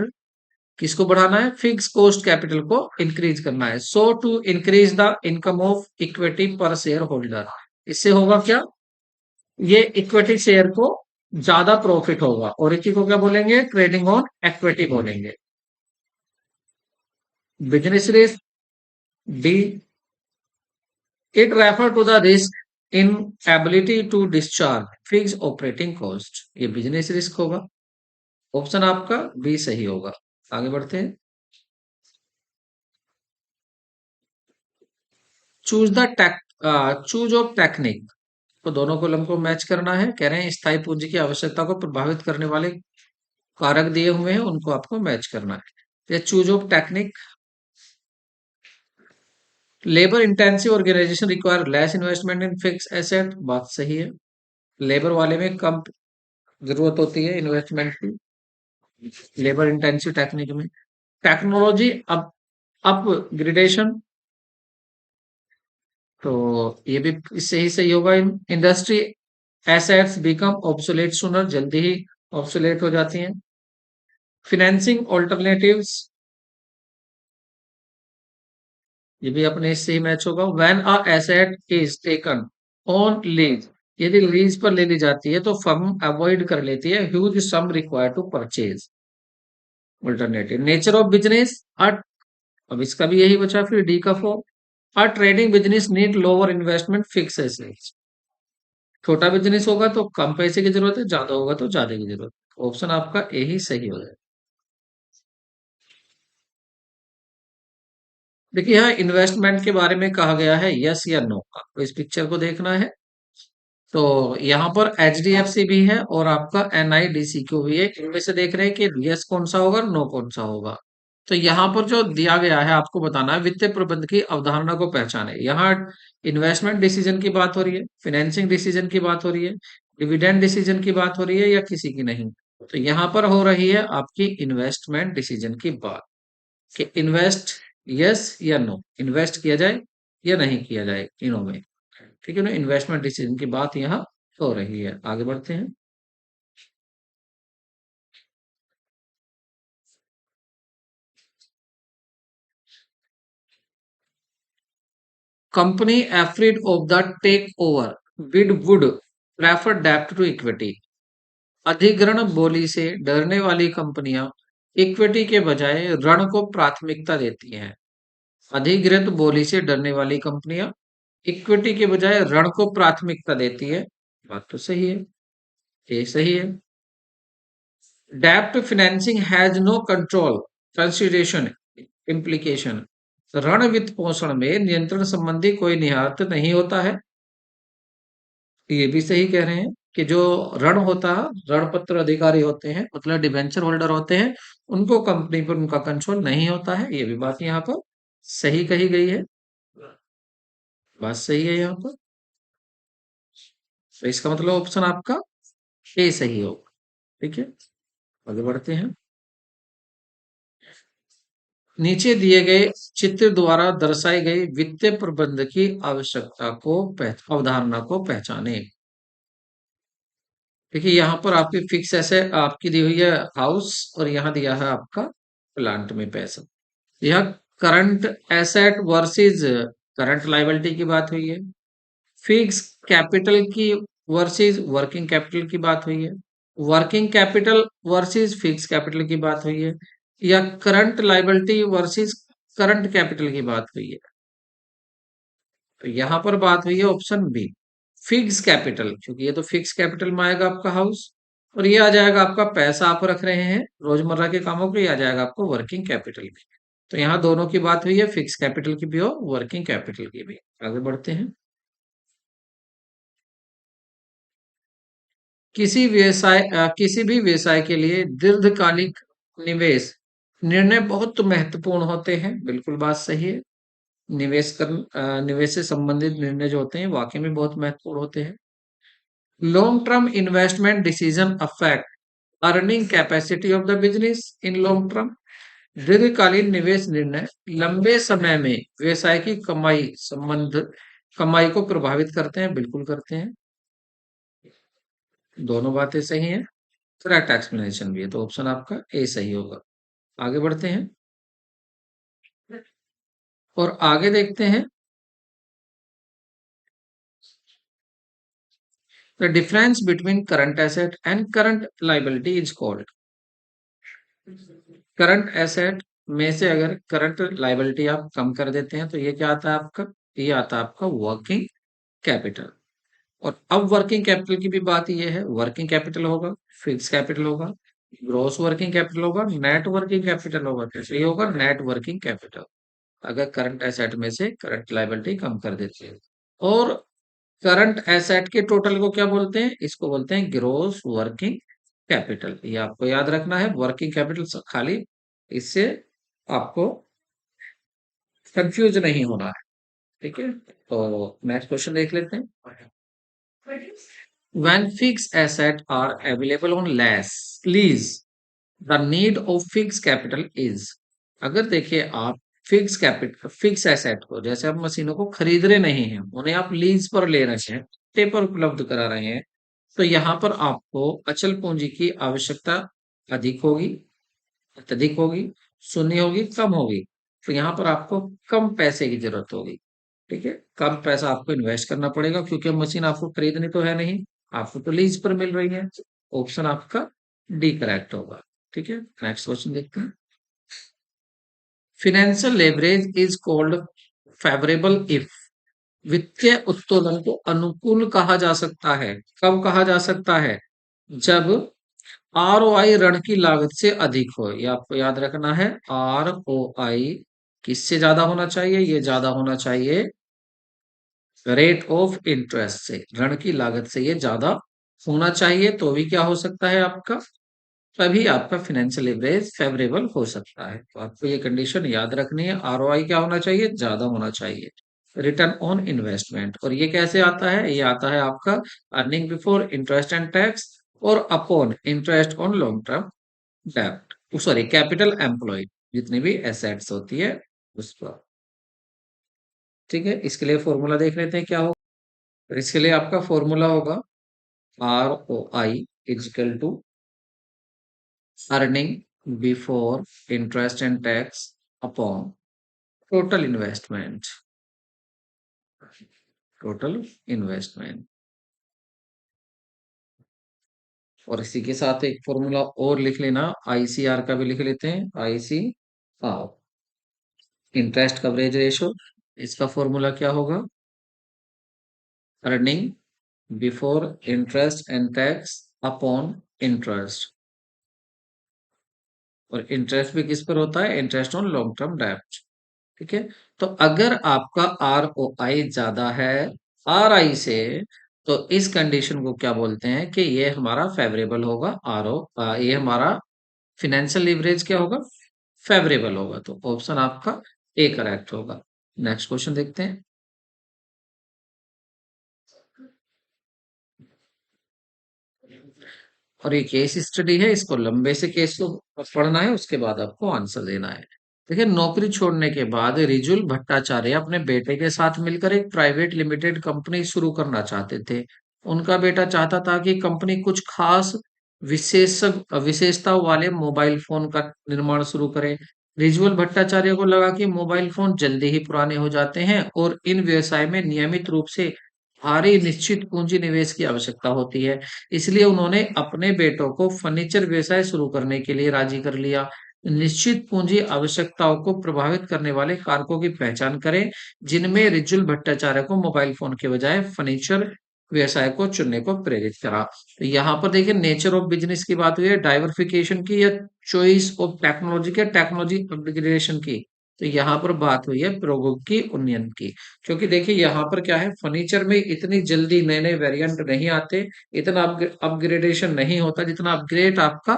किसको बढ़ाना है? Fix cost capital को increase करना है। So to increase the income of equity per share holder. इससे होगा क्या? ये इक्विटी शेयर को ज्यादा प्रॉफिट होगा, और इसी को क्या बोलेंगे? ट्रेडिंग ऑन इक्विटी बोलेंगे। Business risk, D, it refer to the risk in ability to discharge fix operating cost. ये बिजनेस रिस्क होगा। ऑप्शन आपका बी सही होगा। आगे बढ़ते हैं। Choose the take choose of technique, तो दोनों कॉलम को मैच करना है। कह रहे हैं स्थायी पूंजी की आवश्यकता को प्रभावित करने वाले कारक दिए हुए हैं, उनको आपको मैच करना है। ये choose of technique, labour intensive organization require less investment in fix asset. बात सही है, लेबर वाले में कम जरूरत होती है इन्वेस्टमेंट की, लेबर इंटेंसिव टेक्निक में। टेक्नोलॉजी अप अपग्रेडेशन, तो ये भी इससे ही सही होगा। Industry assets become obsolete sooner, जल्दी ही ऑब्सोलेट हो जाती हैं। फिनेंसिंग ऑल्टरनेटिव्स, ये भी अपने इससे ही मैच होगा। When a asset is taken on lease, यदि लीज पर ले ली जाती है तो फर्म अवॉइड कर लेती है huge sum required to purchase. Alternative nature of business, अब इसका भी यही बचा फिर डी का form. A trading business need lower investment fix assets. छोटा बिजनेस होगा तो कम पैसे की जरूरत है, ज्यादा होगा तो ज्यादा की जरूरत है। ऑप्शन आपका ए ही सही हो जाएगा। देखिए यहाँ इन्वेस्टमेंट के बारे में कहा गया है, यस या नो। आपको इस पिक्चर को देखना है। तो यहाँ पर एचडीएफसी भी है और आपका एनआईडीसीक्यू भी है। इनमें से देख रहे हैं कि यस कौन सा होगा, नो कौन सा होगा। तो यहाँ पर जो दिया गया है आपको बताना है, वित्तीय प्रबंध की अवधारणा को पहचाने। यहाँ इन्वेस्टमेंट डिसीजन की बात हो रही है, फाइनेंसिंग डिसीजन की बात हो रही है, डिविडेंड डिसीजन की बात हो रही है, या किसी की नहीं? तो यहाँ पर हो रही है आपकी इन्वेस्टमेंट डिसीजन की बात, कि इन्वेस्ट यस या नो, इन्वेस्ट किया जाए या नहीं किया जाए तीनों में। ठीक है ना, इन्वेस्टमेंट डिसीजन की बात यहाँ हो रही है। आगे बढ़ते हैं। Company afraid of the take over bid would prefer डेप्ट टू इक्विटी। अधिग्रहण बोली से डरने वाली कंपनियां इक्विटी के बजाय ऋण को प्राथमिकता देती हैं। अधिग्रहित बोली से डरने वाली कंपनियां इक्विटी के बजाय ऋण को प्राथमिकता देती है। बात तो सही है, ये सही है। डेब्ट financing has no control consideration implication. ऋण वित्त पोषण में नियंत्रण संबंधी कोई निहितार्थ नहीं होता है। ये भी सही कह रहे हैं कि जो ऋण होता है, ऋण पत्र अधिकारी होते हैं, मतलब डिबेंचर होल्डर होते हैं, उनको कंपनी पर उनका कंट्रोल नहीं होता है। ये भी बात यहाँ पर सही कही गई है। बात सही है यहाँ पर। तो इसका मतलब ऑप्शन आपका ए सही होगा। ठीक है, आगे बढ़ते हैं। नीचे दिए गए चित्र द्वारा दर्शाई गई वित्तीय प्रबंध की आवश्यकता को अवधारणा को पहचाने। देखिए यहाँ पर आपकी फिक्स ऐसे आपकी दी हुई है हाउस, और यहाँ दिया है आपका प्लांट में पैसा। यह current asset versus current liability की बात हुई है। फिक्स कैपिटल की वर्सेस वर्किंग कैपिटल की बात हुई है। Working capital versus fix capital की बात हुई है, या current liability versus current capital की बात हुई है। तो यहां पर बात हुई है ऑप्शन बी, फिक्स कैपिटल, क्योंकि ये तो फिक्स कैपिटल में आएगा आपका हाउस, और ये आ जाएगा आपका पैसा आप रख रहे हैं रोजमर्रा के कामों के लिए, आ जाएगा आपको वर्किंग कैपिटल भी। तो यहाँ दोनों की बात हुई है, फिक्स कैपिटल की भी और वर्किंग कैपिटल की भी। आगे बढ़ते हैं। किसी भी व्यवसाय के लिए दीर्घकालिक निवेश निर्णय बहुत महत्वपूर्ण होते हैं। बिल्कुल बात सही है। निवेश से संबंधित निर्णय जो होते हैं वाकई में बहुत महत्वपूर्ण होते हैं। Long term investment decision affect earning capacity of the business in long term. दीर्घकालीन निवेश निर्णय लंबे समय में व्यवसाय की कमाई को प्रभावित करते हैं। बिल्कुल करते हैं। दोनों बातें सही हैं। करेक्ट एक्सप्लेनेशन भी है, तो ऑप्शन आपका ए सही होगा। आगे बढ़ते हैं और आगे देखते हैं। The difference between current asset and current liability is called. Current asset में से अगर करंट लाइबिलिटी आप कम कर देते हैं तो ये क्या आता है आपका, ये आता है आपका वर्किंग कैपिटल। और अब वर्किंग कैपिटल की भी बात ये है, वर्किंग कैपिटल होगा, फिक्स कैपिटल होगा, ग्रॉस वर्किंग कैपिटल होगा, नेट वर्किंग कैपिटल होगा। कैसे ये होगा, नेट वर्किंग कैपिटल, अगर करंट एसेट में से करंट लायबिलिटी कम कर देते हैं। और करंट एसेट के टोटल को क्या बोलते हैं, इसको बोलते हैं ग्रोस वर्किंग कैपिटल। ये आपको याद रखना है, वर्किंग कैपिटल खाली, इससे आपको कंफ्यूज नहीं होना है। ठीक है, तो नेक्स्ट क्वेश्चन देख लेते हैं। When fixed assets are available on lease, the need of fixed capital is। अगर देखिए आप फिक्स एसेट को, जैसे आप मशीनों को खरीद रहे नहीं हैं, उन्हें आप लीज पर ले रहे हैं, पेपर उपलब्ध करा रहे हैं, तो यहाँ पर आपको अचल पूंजी की आवश्यकता अधिक होगी, अत्यधिक होगी, शून्य होगी, कम होगी। तो यहाँ पर आपको कम पैसे की जरूरत होगी। ठीक है, कम पैसा आपको इन्वेस्ट करना पड़ेगा, क्योंकि अब मशीन आपको खरीदनी तो है नहीं, आपको तो लीज पर मिल रही है। ऑप्शन आपका डी करेक्ट होगा। ठीक है, नेक्स्ट क्वेश्चन देखते हैं। Financial leverage is called favourable if. वित्तीय उत्तोलन को अनुकूल कहा जा सकता है, कब कहा जा सकता है, जब ROI ऋण की लागत से अधिक हो। ये आपको याद रखना है, ROI किससे ज्यादा होना चाहिए, ये ज्यादा होना चाहिए रेट ऑफ इंटरेस्ट से, ऋण की लागत से ये ज्यादा होना चाहिए, तो भी क्या हो सकता है आपका, तभी आपका फाइनेंशियल लिवरेज फेवरेबल हो सकता है। तो आपको ये कंडीशन याद रखनी है, ROI क्या होना चाहिए, ज्यादा होना चाहिए, रिटर्न ऑन इन्वेस्टमेंट। और ये कैसे आता है, ये आता है आपका earning before interest and tax और upon interest on long term डेब्ट, सॉरी कैपिटल एम्प्लॉय, जितनी भी एसेट्स होती है उस पर। ठीक है, इसके लिए फॉर्मूला देख लेते हैं क्या होगा। इसके लिए आपका फॉर्मूला होगा ROI is equal to earning before interest and tax upon total investment, total investment. और इसी के साथ एक फॉर्मूला और लिख लेना, ICR का भी लिख लेते हैं, ICR। इंटरेस्ट कवरेज रेशियो, इसका फॉर्मूला क्या होगा? Earning before interest and tax upon interest. और इंटरेस्ट भी किस पर होता है? इंटरेस्ट ऑन लॉन्ग टर्म डेब्ट। ठीक है। तो अगर आपका आर ओ आई ज्यादा है आर आई से, तो इस कंडीशन को क्या बोलते हैं कि ये हमारा फेवरेबल होगा। ये हमारा फिनेंशियल लीवरेज क्या होगा? फेवरेबल होगा। तो ऑप्शन आपका ए करेक्ट होगा। नेक्स्ट क्वेश्चन देखते हैं। और ये केस स्टडी है, इसको लंबे से केस को पढ़ना है, उसके बाद आपको आंसर देना है। देखिए, नौकरी छोड़ने के बाद रिजुल भट्टाचार्य अपने बेटे के साथ मिलकर एक प्राइवेट लिमिटेड कंपनी शुरू करना चाहते थे। उनका बेटा चाहता था कि कंपनी कुछ खास विशेषताओं वाले मोबाइल फोन का निर्माण शुरू करे। रिजुअल भट्टाचार्य को लगा कि मोबाइल फोन जल्दी ही पुराने हो जाते हैं और इन व्यवसाय में नियमित रूप से भारी निश्चित पूंजी निवेश की आवश्यकता होती है। इसलिए उन्होंने अपने बेटों को फर्नीचर व्यवसाय शुरू करने के लिए राजी कर लिया। निश्चित पूंजी आवश्यकताओं को प्रभावित करने वाले कारकों की पहचान करें, जिनमें रिजुल भट्टाचार्य को मोबाइल फोन के बजाय फर्नीचर व्यवसाय को चुनने को प्रेरित करा। तो यहाँ पर देखिए, नेचर ऑफ बिजनेस की बात हुई है, डाइवर्सिफिकेशन की, या चॉइस ऑफ टेक्नोलॉजी के, टेक्नोलॉजी अपग्रेडेशन की। तो यहाँ पर बात हुई है प्रौद्योगिकी उन्नयन की। क्योंकि देखिए, यहाँ पर क्या है, फर्नीचर में इतनी जल्दी नए नए वेरिएंट नहीं आते, इतना अपग्रेडेशन नहीं होता जितना अपग्रेड आपका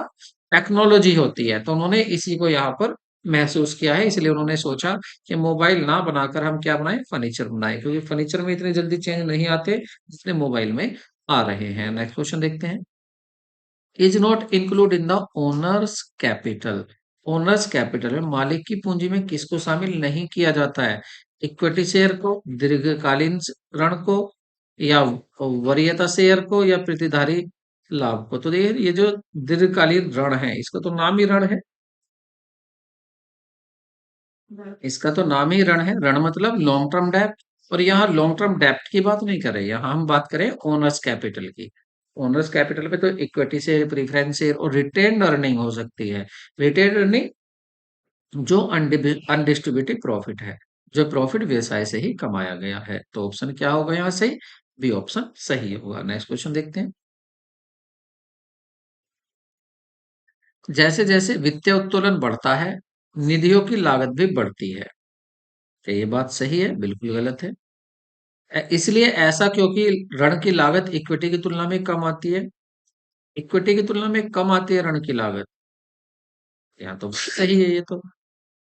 टेक्नोलॉजी होती है। तो उन्होंने इसी को यहाँ पर महसूस किया है, इसलिए उन्होंने सोचा कि मोबाइल ना बनाकर हम क्या बनाएं, फर्नीचर बनाएं, क्योंकि फर्नीचर में इतनी जल्दी चेंज नहीं आते जितने मोबाइल में आ रहे हैं। नेक्स्ट क्वेश्चन देखते हैं। Is not include in the owners capital. Owners capital में मालिक की पूंजी में किसको शामिल नहीं किया जाता है? इक्विटी शेयर को, दीर्घकालीन ऋण को, या वरीयता शेयर को, या प्रतिधारी लाभ को। तो ये जो दीर्घकालीन ऋण है, इसका तो नाम ही ऋण है। इसका तो नाम ही ऋण है। ऋण मतलब लॉन्ग टर्म डेप्ट। और यहाँ लॉन्ग टर्म डेप्ट की बात नहीं कर रहे, यहाँ हम बात करें ओनर्स कैपिटल की। ओनर्स कैपिटल में तो इक्विटी शेयर, प्रीफरेंस शेयर और रिटेन्ड अर्निंग हो सकती है। रिटेन्ड अर्निंग जो अनडिस्ट्रीब्यूटेड प्रॉफिट है, जो प्रॉफिट व्यवसाय से ही कमाया गया है। तो ऑप्शन क्या होगा यहाँ से? बी ऑप्शन सही होगा। नेक्स्ट क्वेश्चन देखते हैं। जैसे जैसे वित्तीय उत्तोलन बढ़ता है, निधियों की लागत भी बढ़ती है। तो ये बात सही है? बिल्कुल गलत है। इसलिए ऐसा क्योंकि ऋण की लागत इक्विटी की तुलना में कम आती है। इक्विटी की तुलना में कम आती है ऋण की लागत। यहाँ तो सही है ये तो।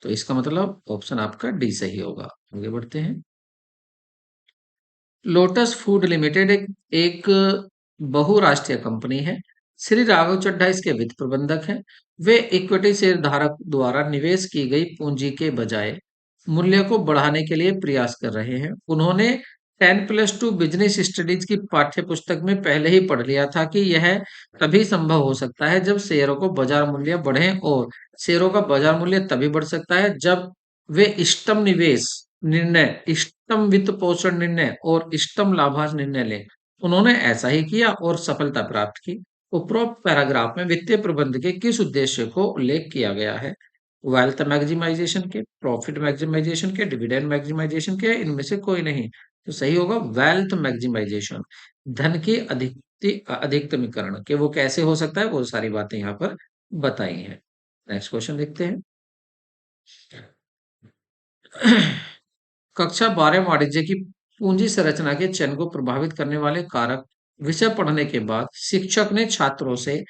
तो इसका मतलब ऑप्शन आपका डी सही होगा। आगे बढ़ते हैं। लोटस फूड लिमिटेड एक बहुराष्ट्रीय कंपनी है। श्री राघव चड्ढा इसके वित्त प्रबंधक हैं। वे इक्विटी शेयर धारक द्वारा निवेश की गई पूंजी के बजाय मूल्य को बढ़ाने के लिए प्रयास कर रहे हैं। उन्होंने 10+2 बिजनेस स्टडीज की पाठ्य पुस्तक में पहले ही पढ़ लिया था कि यह तभी संभव हो सकता है जब शेयरों को बाजार मूल्य बढ़े, और शेयरों का बाजार मूल्य तभी बढ़ सकता है जब वे इष्टतम निवेश निर्णय, इष्टतम वित्त पोषण निर्णय और इष्टतम लाभांश निर्णय लें। उन्होंने ऐसा ही किया और सफलता प्राप्त की। उपरोक्त पैराग्राफ में वित्तीय प्रबंध के किस उद्देश्य को उल्लेख किया गया है? वेल्थ मैक्सिमाइजेशन के, प्रॉफिट मैक्सिमाइजेशन के, डिविडेंड मैक्सिमाइजेशन के, इनमें से कोई नहीं। तो सही होगा वेल्थ मैक्सिमाइजेशन। धन की अधिकतमीकरण के वो कैसे हो सकता है, वो सारी बातें यहाँ पर बताई हैं। नेक्स्ट क्वेश्चन देखते हैं। कक्षा 12 वाणिज्य की पूंजी संरचना के चयन को प्रभावित करने वाले कारक विषय पढ़ने के बाद शिक्षक ने छात्रों से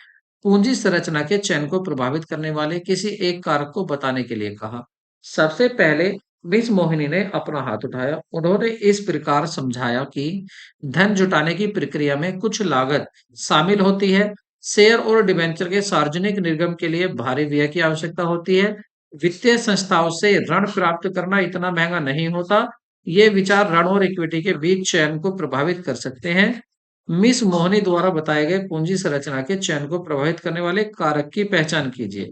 पूंजी संरचना के चयन को प्रभावित करने वाले किसी एक कारक को बताने के लिए कहा। सबसे पहले मिस मोहिनी ने अपना हाथ उठाया। उन्होंने इस प्रकार समझाया कि धन जुटाने की प्रक्रिया में कुछ लागत शामिल होती है। शेयर और डिबेंचर के सार्वजनिक निर्गम के लिए भारी व्यय की आवश्यकता होती है। वित्तीय संस्थाओं से ऋण प्राप्त करना इतना महंगा नहीं होता। ये विचार ऋण और इक्विटी के बीच चयन को प्रभावित कर सकते हैं। मिस मोहनी द्वारा बताए गए पूंजी संरचना के चयन को प्रभावित करने वाले कारक की पहचान कीजिए।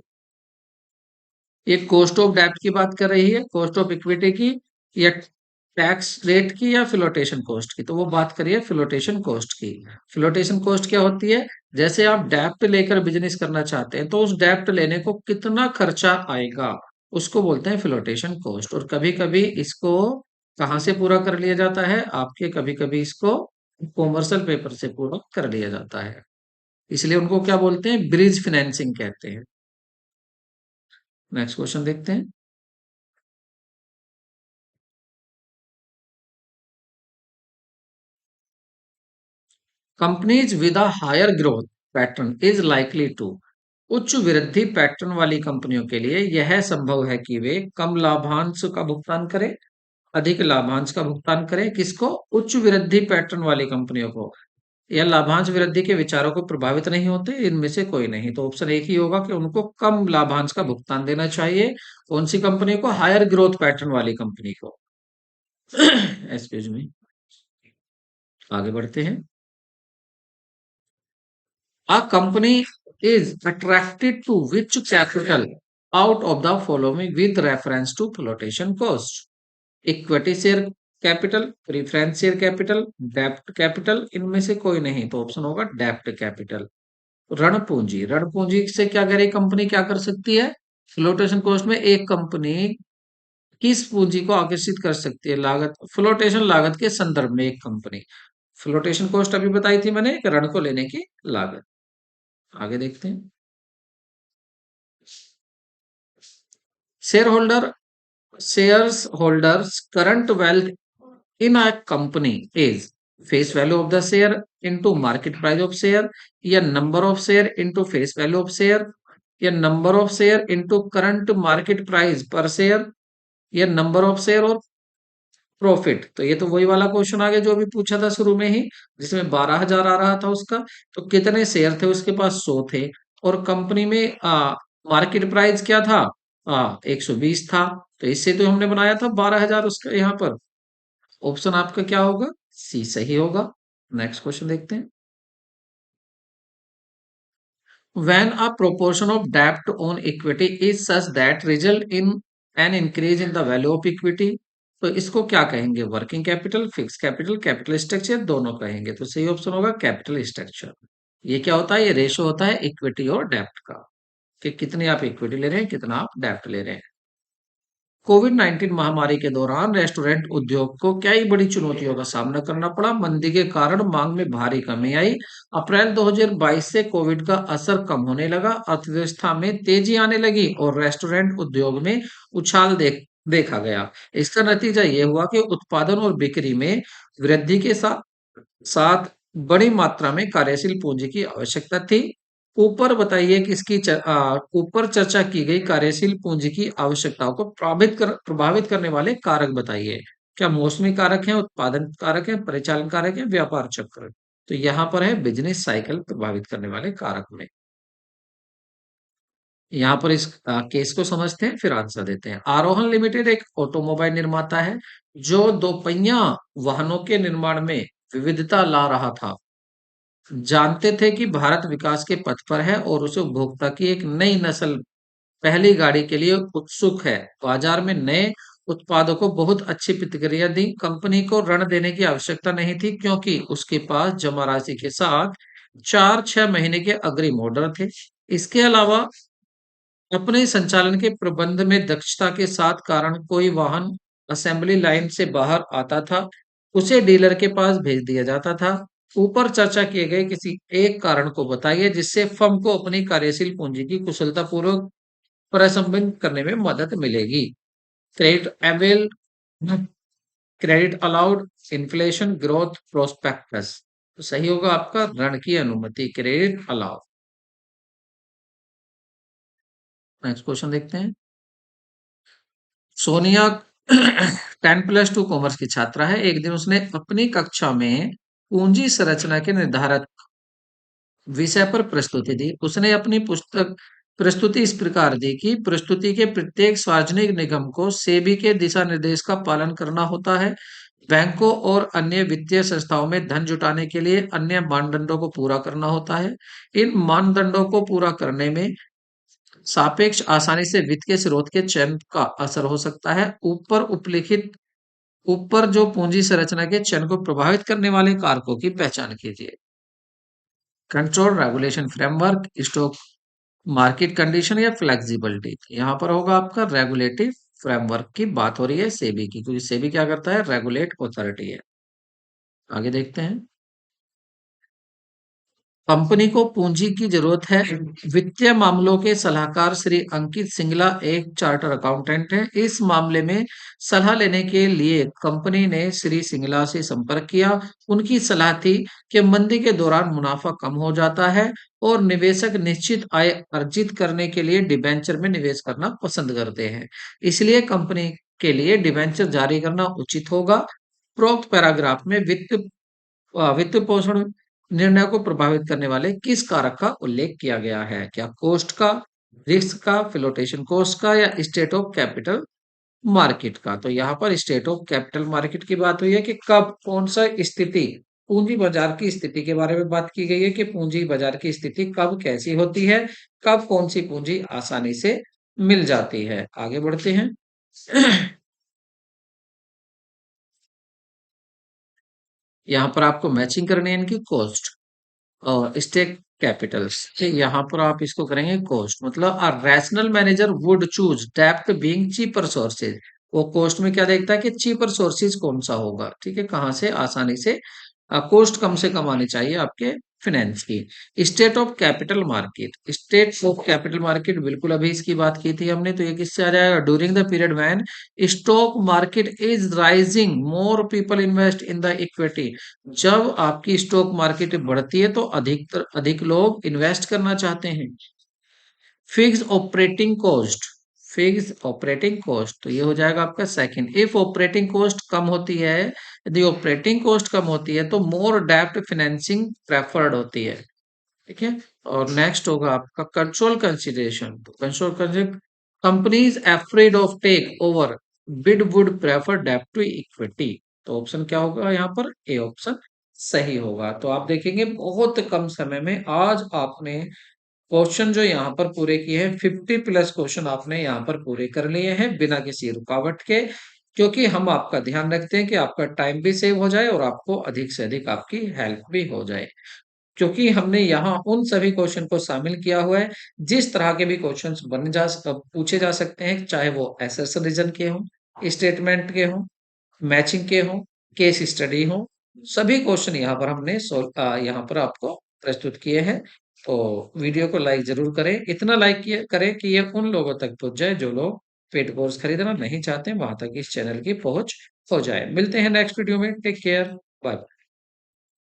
ये कॉस्ट ऑफ डेब्ट की बात कर रही है, कॉस्ट ऑफ इक्विटी की, या टैक्स रेट की, या फ्लोटेशन कॉस्ट की। तो वो बात करिए फ्लोटेशन कॉस्ट की। फ्लोटेशन कॉस्ट क्या होती है? जैसे आप डेब्ट लेकर बिजनेस करना चाहते हैं, तो उस डेब्ट लेने को कितना खर्चा आएगा, उसको बोलते हैं फ्लोटेशन कॉस्ट। और कभी कभी इसको कहाँ से पूरा कर लिया जाता है, आपके कभी कभी इसको कॉमर्शियल पेपर से पूरा कर लिया जाता है, इसलिए उनको क्या बोलते हैं, ब्रिज फाइनेंसिंग कहते हैं। नेक्स्ट क्वेश्चन देखते हैं। Companies with a higher growth pattern is likely to, उच्च वृद्धि पैटर्न वाली कंपनियों के लिए यह संभव है कि वे कम लाभांश का भुगतान करें, अधिक लाभांश का भुगतान करें। किसको? उच्च वृद्धि पैटर्न वाली कंपनियों को। या लाभांश वृद्धि के विचारों को प्रभावित नहीं होते, इनमें से कोई नहीं। तो ऑप्शन एक ही होगा कि उनको कम लाभांश का भुगतान देना चाहिए। कौन सी कंपनी को? हायर ग्रोथ पैटर्न वाली कंपनी को। एक्सक्यूज मी, आगे बढ़ते हैं। A company is attracted to which capital out of the following with reference to flotation cost? Equity share capital, preference share capital, डेब्ट कैपिटल, इनमें से कोई नहीं। तो ऑप्शन होगा डेब्ट कैपिटल। ऋण पूंजी, ऋण पूंजी से क्या करे कंपनी, क्या कर सकती है? फ्लोटेशन कॉस्ट में एक कंपनी किस पूंजी को आकर्षित कर सकती है? लागत, फ्लोटेशन लागत के संदर्भ में एक कंपनी। फ्लोटेशन कॉस्ट अभी बताई थी मैंने, एक ऋण को लेने की लागत। आगे देखते हैं। Share holder, shares holders current wealth in a company is face value of the share into market price of share, या number of share into face value of share, या number of share into current market price per share, या number of share और profit. तो ये तो वही वाला question आ गया जो अभी पूछा था शुरू में ही, जिसमें 12,000 आ रहा था उसका। तो कितने शेयर थे उसके पास? 100 थे। और कंपनी में मार्केट प्राइस क्या था? 120 था। तो इससे तो हमने बनाया था 12,000 उसका यहाँ पर। ऑप्शन आपका क्या होगा? सी सही होगा। नेक्स्ट क्वेश्चन देखते हैं। When a proportion of debt on equity is such that result in an increase in the value of equity, तो इसको क्या कहेंगे? Working capital, fix capital, capital structure, दोनों कहेंगे। तो सही ऑप्शन होगा कैपिटल स्ट्रक्चर। ये क्या होता है? ये रेशो होता है इक्विटी और डेप्ट का, कि कितनी आप इक्विटी ले रहे हैं, कितना आप डेप्ट ले रहे हैं। कोविड 19 महामारी के दौरान रेस्टोरेंट उद्योग को कई बड़ी चुनौतियों का सामना करना पड़ा। मंदी के कारण मांग में भारी कमी आई। अप्रैल 2022 से कोविड का असर कम होने लगा, अर्थव्यवस्था में तेजी आने लगी और रेस्टोरेंट उद्योग में उछाल देखा गया। इसका नतीजा ये हुआ कि उत्पादन और बिक्री में वृद्धि के साथ साथ बड़ी मात्रा में कार्यशील पूंजी की आवश्यकता थी। ऊपर बताइए कि ऊपर चर्चा की गई कार्यशील पूंजी की आवश्यकताओं को प्रभावित करने वाले कारक बताइए। क्या मौसमी कारक हैं, उत्पादन कारक हैं, परिचालन कारक हैं, व्यापार चक्र? तो यहाँ पर है बिजनेस साइकिल प्रभावित करने वाले कारक में। यहाँ पर इस केस को समझते हैं, फिर आंसर देते हैं। आरोहन लिमिटेड एक ऑटोमोबाइल निर्माता है जो दोपहिया वाहनों के निर्माण में विविधता ला रहा था। जानते थे कि भारत विकास के पथ पर है और उसे उपभोक्ता की एक नई नस्ल पहली गाड़ी के लिए उत्सुक है। बाजार में नए उत्पादों को बहुत अच्छी प्रतिक्रिया दी। कंपनी को ऋण देने की आवश्यकता नहीं थी क्योंकि उसके पास जमा राशि के साथ 4-6 महीने के अग्रिम ऑर्डर थे। इसके अलावा अपने संचालन के प्रबंध में दक्षता के साथ कारण कोई वाहन असेंबली लाइन से बाहर आता था, उसे डीलर के पास भेज दिया जाता था। ऊपर चर्चा किए गए किसी एक कारण को बताइए जिससे फर्म को अपनी कार्यशील पूंजी की कुशलतापूर्वक प्रशमन करने में मदद मिलेगी। Credit avail, credit allowed, inflation, growth, prospectus. तो सही होगा आपका ऋण की अनुमति, क्रेडिट अलाउड। नेक्स्ट क्वेश्चन देखते हैं। सोनिया 10+2 कॉमर्स की छात्रा है। एक दिन उसने अपनी कक्षा में पूंजी संरचना के निर्धारक विषय पर प्रस्तुति दी। उसने अपनी पुस्तक प्रस्तुति इस प्रकार दी कि प्रस्तुति के प्रत्येक सार्वजनिक निगम को सेबी के दिशा निर्देश का पालन करना होता है। बैंकों और अन्य वित्तीय संस्थाओं में धन जुटाने के लिए अन्य मानदंडों को पूरा करना होता है। इन मानदंडों को पूरा करने में सापेक्ष आसानी से वित्त के स्रोत के चयन का असर हो सकता है। ऊपर जो पूंजी संरचना के चयन को प्रभावित करने वाले कारकों की पहचान कीजिए। Control regulation framework, stock market condition या फ्लेक्सिबिलिटी, यहाँ पर होगा आपका रेगुलेटिव फ्रेमवर्क की बात हो रही है सेबी की, क्योंकि सेबी क्या करता है, रेगुलेट अथॉरिटी है। आगे देखते हैं। कंपनी को पूंजी की जरूरत है। वित्तीय मामलों के सलाहकार श्री अंकित सिंगला एक चार्टर अकाउंटेंट हैं। इस मामले में सलाह लेने के लिए कंपनी ने श्री सिंगला से संपर्क किया। उनकी सलाह थी कि मंदी के दौरान मुनाफा कम हो जाता है और निवेशक निश्चित आय अर्जित करने के लिए डिबेंचर में निवेश करना पसंद करते हैं। इसलिए कंपनी के लिए डिबेंचर जारी करना उचित होगा। उपरोक्त पैराग्राफ में वित्त पोषण निर्णय को प्रभावित करने वाले किस कारक का उल्लेख किया गया है? क्या कॉस्ट का, रिस्क का, फ्लोटेशन कॉस्ट का या स्टेट ऑफ कैपिटल मार्केट का? तो यहाँ पर स्टेट ऑफ कैपिटल मार्केट की बात हुई है कि कब कौन सा स्थिति, पूंजी बाजार की स्थिति के बारे में बात की गई है कि पूंजी बाजार की स्थिति कब कैसी होती है, कब कौन सी पूंजी आसानी से मिल जाती है। आगे बढ़ते हैं। यहाँ पर आपको मैचिंग करनी है इनकी कॉस्ट और स्टेक कैपिटल्स। ठीक, यहाँ पर आप इसको करेंगे कॉस्ट, मतलब a rational manager would choose depth being cheaper sources. वो कॉस्ट में क्या देखता है कि चीपर सोर्सेज कौन सा होगा, ठीक है, कहाँ से आसानी से कॉस्ट कम से कम आनी चाहिए आपके फाइनेंस की। State of capital market, state of capital market बिल्कुल अभी इसकी बात की थी हमने, तो ये किससे आ जाएगा, during the period when stock market is rising more people invest in the equity. जब आपकी स्टॉक मार्केट बढ़ती है तो अधिकतर अधिक लोग इन्वेस्ट करना चाहते हैं। Fix operating cost, fix operating cost, तो ये हो जाएगा आपका सेकंड। इफ ऑपरेटिंग कॉस्ट कम होती है, यदि ऑपरेटिंग कॉस्ट कम होती है तो मोर डेप्ट फाइनेंसिंग प्रेफर्ड होती है। ठीक है। और नेक्स्ट होगा आपका कंट्रोल कंसिडरेशन। तो control, companies afraid of take over bid would prefer डेब्ट टू इक्विटी। तो ऑप्शन क्या होगा यहाँ पर, ए ऑप्शन सही होगा। तो आप देखेंगे बहुत कम समय में आज आपने क्वेश्चन जो यहाँ पर पूरे किए हैं, 50+ क्वेश्चन आपने यहाँ पर पूरे कर लिए हैं बिना किसी रुकावट के, क्योंकि हम आपका ध्यान रखते हैं कि आपका टाइम भी सेव हो जाए और आपको अधिक से अधिक आपकी हेल्प भी हो जाए। क्योंकि हमने यहाँ उन सभी क्वेश्चन को शामिल किया हुआ है जिस तरह के भी क्वेश्चंस पूछे जा सकते हैं, चाहे वो एसेशन रीजन के हों, स्टेटमेंट के हों, मैचिंग के हों, केस स्टडी हो, सभी क्वेश्चन यहाँ पर हमने यहाँ पर आपको प्रस्तुत किए हैं। तो वीडियो को लाइक जरूर करें, इतना लाइक किए करें कि ये उन लोगों तक पहुंच जाए जो लोग पेड कोर्स खरीदना नहीं चाहते, वहां तक इस चैनल की पहुंच हो जाए। मिलते हैं नेक्स्ट वीडियो में, टेक केयर, बाय।